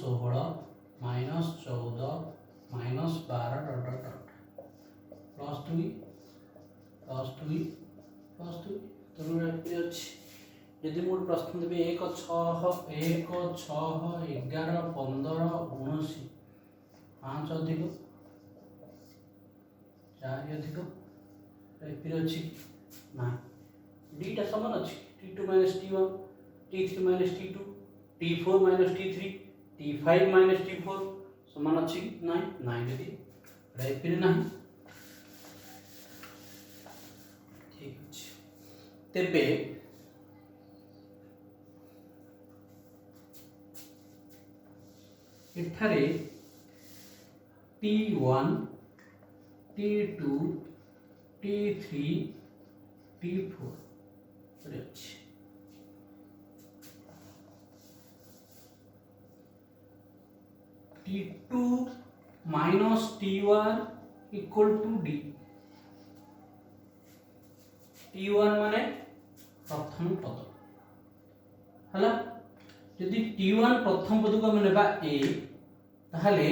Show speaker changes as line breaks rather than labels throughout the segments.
-16 -14 -12 dot dot dot +2 +2 +2 तेणु ये अच्छी यदि मुझे प्रश्न देवी 1 6 11 15 19 5 अधिक 4 अधिक एपी अच्छी ना डीटा समान अच्छी T2 - T1 T3 - T2 T4 - T3 T5 - T4 समान अच्छी ना यदि एपी ना ठीक अच्छे तेबे एठारे T1 T2 T3 T4 अच्छे T2 - T1 = D T1 माने प्रथम पद हला यदि T1 प्रथम पद को हम नेबा A ताहले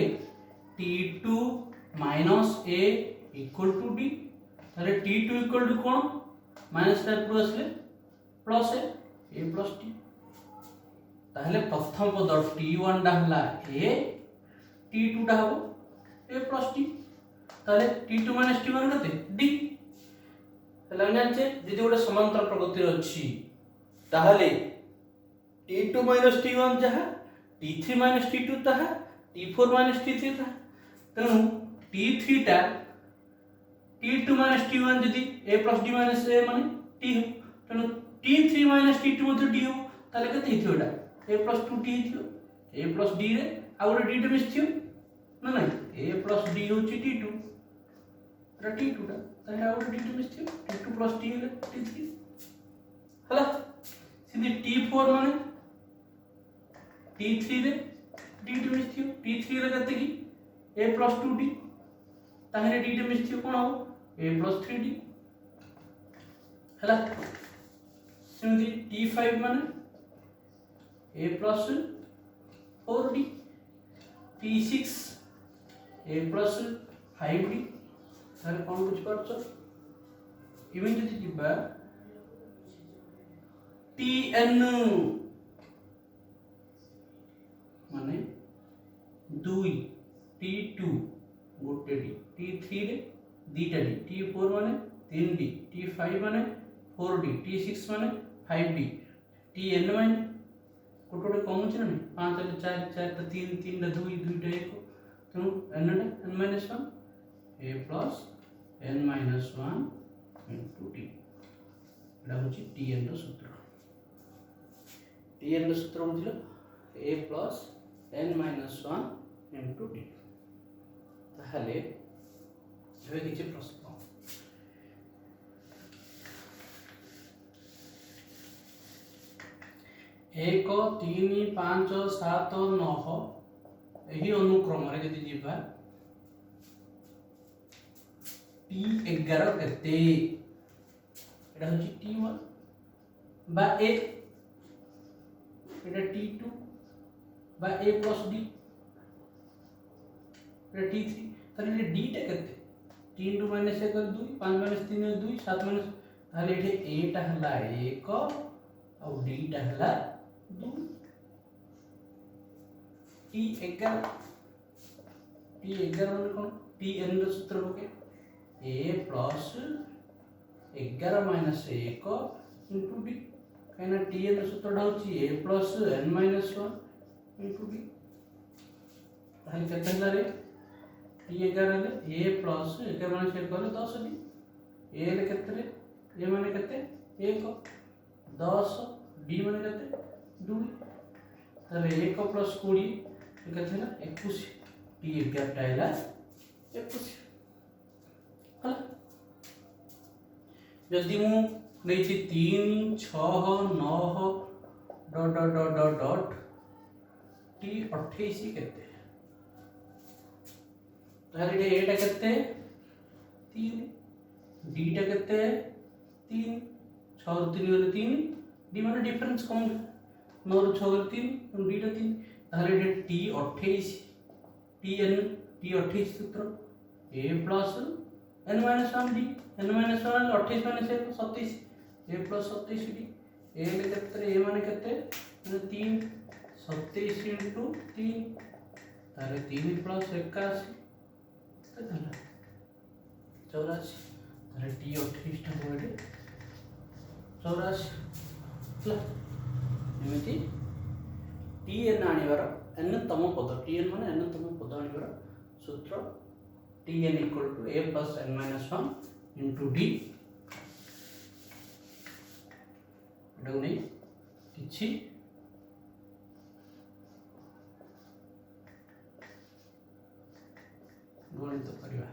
T2 - A = D ताहले T2 = कोन माइनस टाइप रो असले प्लस A प्लस T ताहले प्रथम पद T1 डा हला A T2 डा हो A प्लस T ताहले T2 - T1 कते D हला जानचे यदि गोटे समांतर प्रगति अछि ताहले T2 - T1 जहा T3 - T2 ताहा T4 - T3 ताहा तेणु T3 टा T2 - T1 यदि A + D - A माने T हो तेणु T3 - T2 मध्ये D हो ताले कते हिथियो एटा A + 2T हिथियो A + D रे आ गोटे D टे मिसथियो ना नहीं A + D होची T2 एटा T2 टा ताहे आ गोटे D टे मिसथियो T2 + D हेले T3 हला सिधि T4 माने T3 रे D टे मिसथियो T3 रे कते की A + 2D ताहे D टे मिसथियो कोन हो A + 3D हला सिमि T5 माने A + 4D T6 A + 5D तारे कोन बुझ पाछो इवन जदि जिबा Tn माने 2 T2 गोटे D T3 रे दीटा D T4 माने 3D T5 माने 4D T6 माने 5D Tn माने कोटोटे कम छ ना 5 रे 4 4 ता 3 3 टा 2 2 टा 1 तेणु n टा n - 1 A + n - 1 * D एटा होची Tn रो सूत्र Tn रो सूत्र बुझिलो A + n - 1 * D ताहले एबे किछि प्रश्न 1 3 5 7 9 एही अनुक्रम रे यदि जिबा T11 केते एटा होची T1 बा A एटा T2 बा A + D एटा T3 ताले D टा केते 3 * 1 = 2 5 - 3 = 2 7 - ताले एठे A टा हला 1 और D टा हला 2 T11 माने कोन Tn रो सूत्र होके A + 11 - 1 * D कहना Tn रो सूत्र होची A + n - 1 * D ताले केते हला रे T11 ले A + 11 माने से करे 10 D A ले केते रे A माने केते 1 10 D माने केते 2 ताले 1 + 20 केते हला 21 T11 टा हला 21 हला जदि मु लेछि 3 6 9 dot dot dot dot dot T28 केते ताले ए टा केते 3 D टा केते 3 6 रो 3 गले 3 D माने डिफरेंस कम 9 रो 6 गले 3 D टा 3 ताहले टी 28 टी 28 सूत्र a plus n minus 1 d n minus 1 28 माने से 27 a प्लस 27 d a में केते a माने केते माने 3 27 इनटू 3 तारे 3 प्लस 81 केते होला 84 तारे टी 28 टा होइडे 84 ला एमिति टी एन आनिबार n तम पद टी एन माने n तम पद आनिबार सूत्र T N equal to a plus n minus 1 into d एडो नै किछि गणित करिवा।